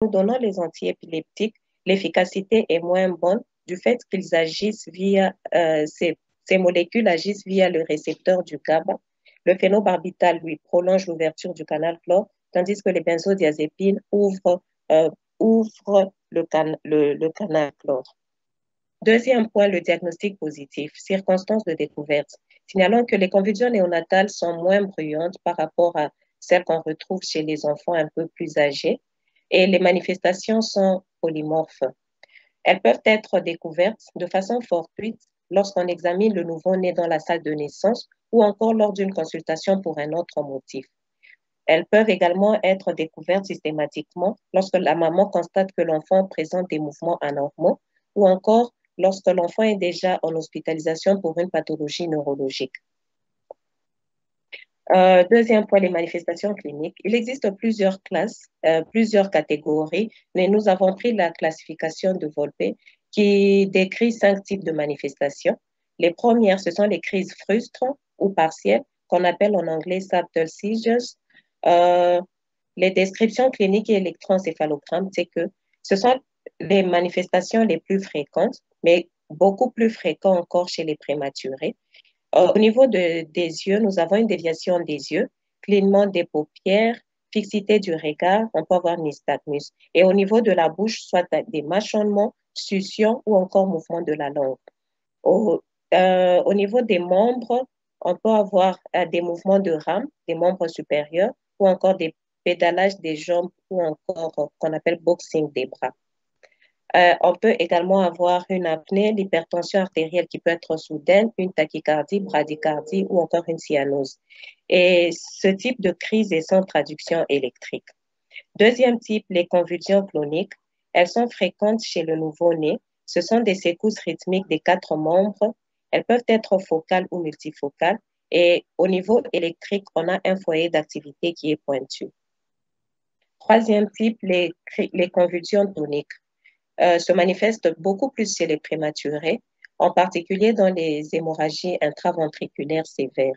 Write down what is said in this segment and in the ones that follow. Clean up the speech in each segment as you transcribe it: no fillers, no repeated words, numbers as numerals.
nous donnons les antiépileptiques, l'efficacité est moins bonne du fait qu'ils agissent via, ces molécules agissent via le récepteur du GABA. Le phénobarbital, lui, prolonge l'ouverture du canal chlore, tandis que les benzodiazépines ouvrent le canal chlore. Deuxième point, le diagnostic positif, circonstances de découverte. Signalons que les convulsions néonatales sont moins bruyantes par rapport à celles qu'on retrouve chez les enfants un peu plus âgés et les manifestations sont polymorphes. Elles peuvent être découvertes de façon fortuite lorsqu'on examine le nouveau-né dans la salle de naissance ou encore lors d'une consultation pour un autre motif. Elles peuvent également être découvertes systématiquement lorsque la maman constate que l'enfant présente des mouvements anormaux ou encore lorsque l'enfant est déjà en hospitalisation pour une pathologie neurologique. Deuxième point, les manifestations cliniques. Il existe plusieurs classes, plusieurs catégories, mais nous avons pris la classification de Volpe qui décrit 5 types de manifestations. Les premières, ce sont les crises frustres ou partielles, qu'on appelle en anglais subtle seizures. Les descriptions cliniques et électroencéphalogramme, c'est que ce sont les manifestations les plus fréquentes, mais beaucoup plus fréquentes encore chez les prématurés. Au niveau des yeux, nous avons une déviation des yeux, clignement des paupières, fixité du regard, on peut avoir nystagmus. Et au niveau de la bouche, soit des mâchonnements, succion ou encore mouvement de la langue. Au niveau des membres, on peut avoir des mouvements de rame, des membres supérieurs, ou encore des pédalages des jambes, ou encore qu'on appelle boxing des bras. On peut également avoir une apnée, l'hypertension artérielle qui peut être soudaine, une tachycardie, bradycardie ou encore une cyanose. Et ce type de crise est sans traduction électrique. Deuxième type, les convulsions cloniques. Elles sont fréquentes chez le nouveau-né. Ce sont des secousses rythmiques des 4 membres. Elles peuvent être focales ou multifocales. Et au niveau électrique, on a un foyer d'activité qui est pointu. Troisième type, les convulsions toniques. Se manifestent beaucoup plus chez les prématurés, en particulier dans les hémorragies intraventriculaires sévères.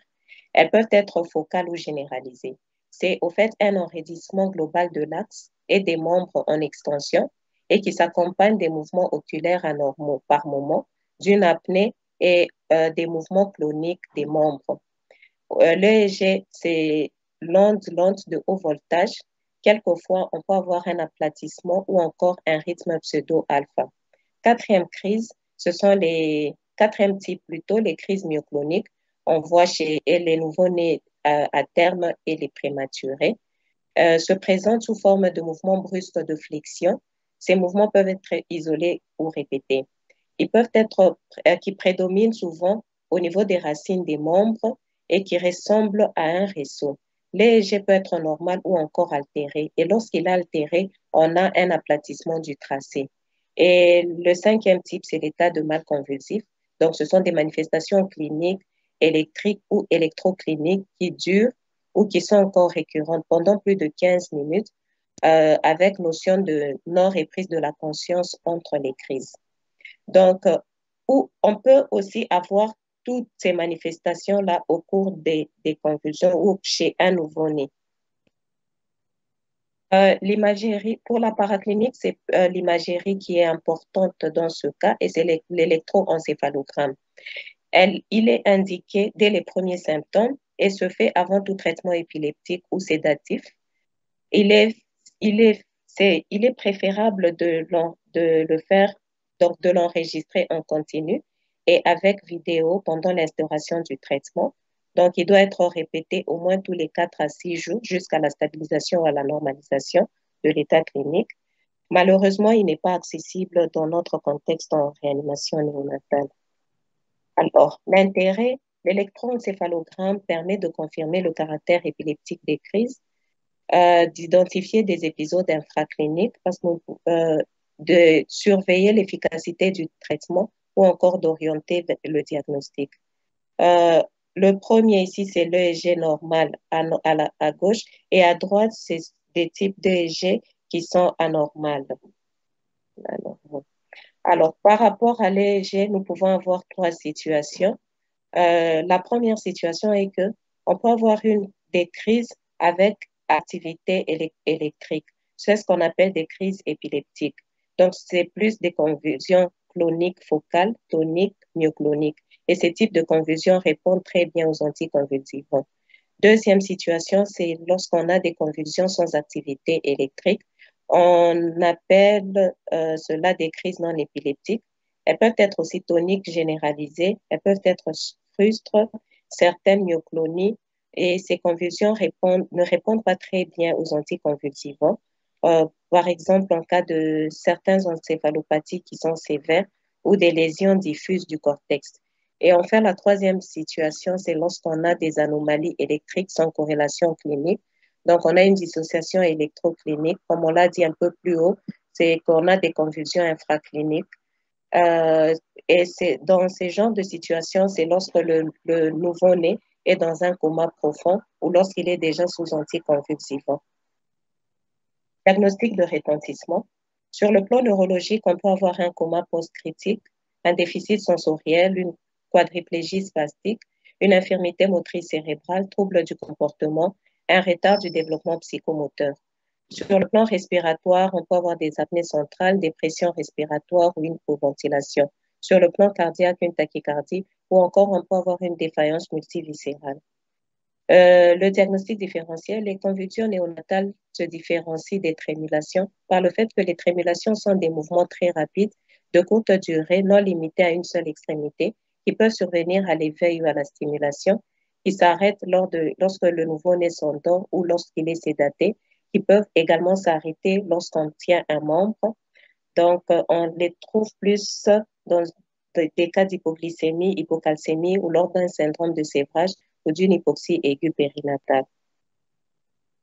Elles peuvent être focales ou généralisées. C'est au fait un enraidissement global de l'axe et des membres en extension et qui s'accompagne des mouvements oculaires anormaux par moment, d'une apnée et des mouvements cloniques des membres. L'EEG, c'est l'onde de haut voltage. Quelquefois, on peut avoir un aplatissement ou encore un rythme pseudo-alpha. Quatrième type plutôt, les crises myocloniques. On voit chez les nouveau-nés à terme et les prématurés. Se présentent sous forme de mouvements brusques de flexion. Ces mouvements peuvent être isolés ou répétés. Ils peuvent être, qui prédominent souvent au niveau des racines des membres et qui ressemblent à un réseau. L'EEG peut être normal ou encore altéré. Et lorsqu'il est altéré, on a un aplatissement du tracé. Et le cinquième type, c'est l'état de mal convulsif. Donc, ce sont des manifestations cliniques, électriques ou électrocliniques qui durent ou qui sont encore récurrentes pendant plus de 15 minutes avec notion de non-reprise de la conscience entre les crises. Donc, on peut aussi avoir toutes ces manifestations-là au cours des convulsions ou chez un nouveau-né. L'imagerie, pour la paraclinique, c'est l'imagerie qui est importante dans ce cas et c'est l'électroencéphalogramme. Il est indiqué dès les premiers symptômes et se fait avant tout traitement épileptique ou sédatif. Il est préférable de le faire, donc de l'enregistrer en continu et avec vidéo pendant l'instauration du traitement. Donc, il doit être répété au moins tous les 4 à 6 jours jusqu'à la stabilisation ou à la normalisation de l'état clinique. Malheureusement, il n'est pas accessible dans notre contexte en réanimation néonatale. Alors, l'intérêt, l'électroencéphalogramme permet de confirmer le caractère épileptique des crises, d'identifier des épisodes infracliniques, de surveiller l'efficacité du traitement ou encore d'orienter le diagnostic. Le premier ici, c'est l'EEG normal à gauche et à droite, c'est des types d'EEG qui sont anormales. Alors, par rapport à l'EEG, nous pouvons avoir 3 situations. La première situation est que on peut avoir des crises avec activité électrique. c'est ce qu'on appelle des crises épileptiques. Donc, c'est plus des convulsions cloniques focales, toniques, myocloniques. Et ces types de convulsions répondent très bien aux anticonvulsivants. Deuxième situation, c'est lorsqu'on a des convulsions sans activité électrique. On appelle cela des crises non épileptiques. Elles peuvent être aussi toniques généralisées, elles peuvent être frustres, certaines myoclonies, et ces convulsions ne répondent pas très bien aux anticonvulsivants. Par exemple, en cas de certaines encéphalopathies qui sont sévères ou des lésions diffuses du cortex. Et enfin, la troisième situation, c'est lorsqu'on a des anomalies électriques sans corrélation clinique. Donc, on a une dissociation électroclinique. Comme on l'a dit un peu plus haut, c'est qu'on a des convulsions infracliniques. Euh, et c'est dans ces genres de situations, c'est lorsque le nouveau-né est dans un coma profond ou lorsqu'il est déjà sous anticonvulsivants. Diagnostic de retentissement. Sur le plan neurologique, on peut avoir un coma post-critique, un déficit sensoriel, une quadriplégie spastique, une infirmité motrice cérébrale, trouble du comportement, un retard du développement psychomoteur. Sur le plan respiratoire, on peut avoir des apnées centrales, des pressions respiratoires ou une hypoventilation. Sur le plan cardiaque, une tachycardie ou encore on peut avoir une défaillance multiviscérale. Le diagnostic différentiel, les convulsions néonatales se différencient des trémulations par le fait que les trémulations sont des mouvements très rapides, de courte durée, non limités à une seule extrémité, qui peuvent survenir à l'éveil ou à la stimulation, qui s'arrêtent lorsque le nouveau-né s'endort ou lorsqu'il est sédaté, qui peuvent également s'arrêter lorsqu'on tient un membre. Donc, on les trouve plus dans des cas d'hypoglycémie, hypocalcémie ou lors d'un syndrome de sévrage ou d'une hypoxie aiguë périnatale.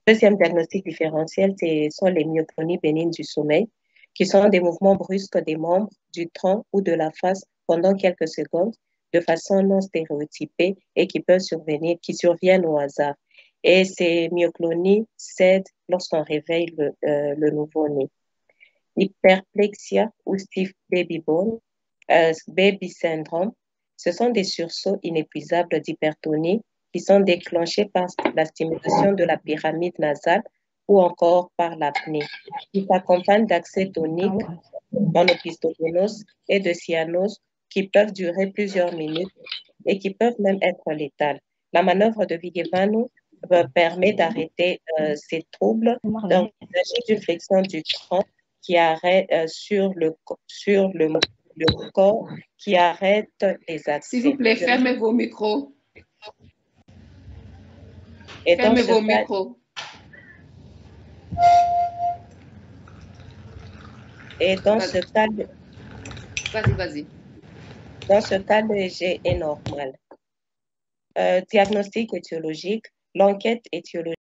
Deuxième diagnostic différentiel, ce sont les myoclonies bénignes du sommeil, qui sont des mouvements brusques des membres, du tronc ou de la face pendant quelques secondes, de façon non stéréotypée et qui surviennent au hasard. Et ces myoclonies cèdent lorsqu'on réveille le nouveau-né. Hyperplexia ou stiff baby bone, baby syndrome, ce sont des sursauts inépuisables d'hypertonie qui sont déclenchés par la stimulation de la pyramide nasale ou encore par l'apnée, qui s'accompagnent d'accès toniques en opisthogonose et de cyanose qui peuvent durer plusieurs minutes et qui peuvent même être létales. La manœuvre de Vigevano permet d'arrêter ces troubles. Donc, il s'agit d'une flexion du tronc qui arrête sur le corps qui arrête les accès. S'il vous plaît, fermez vos micros. Et fermez vos micros. Et dans ce cas... Vas-y. Dans ce cas, léger est normal. Diagnostic étiologique, l'enquête étiologique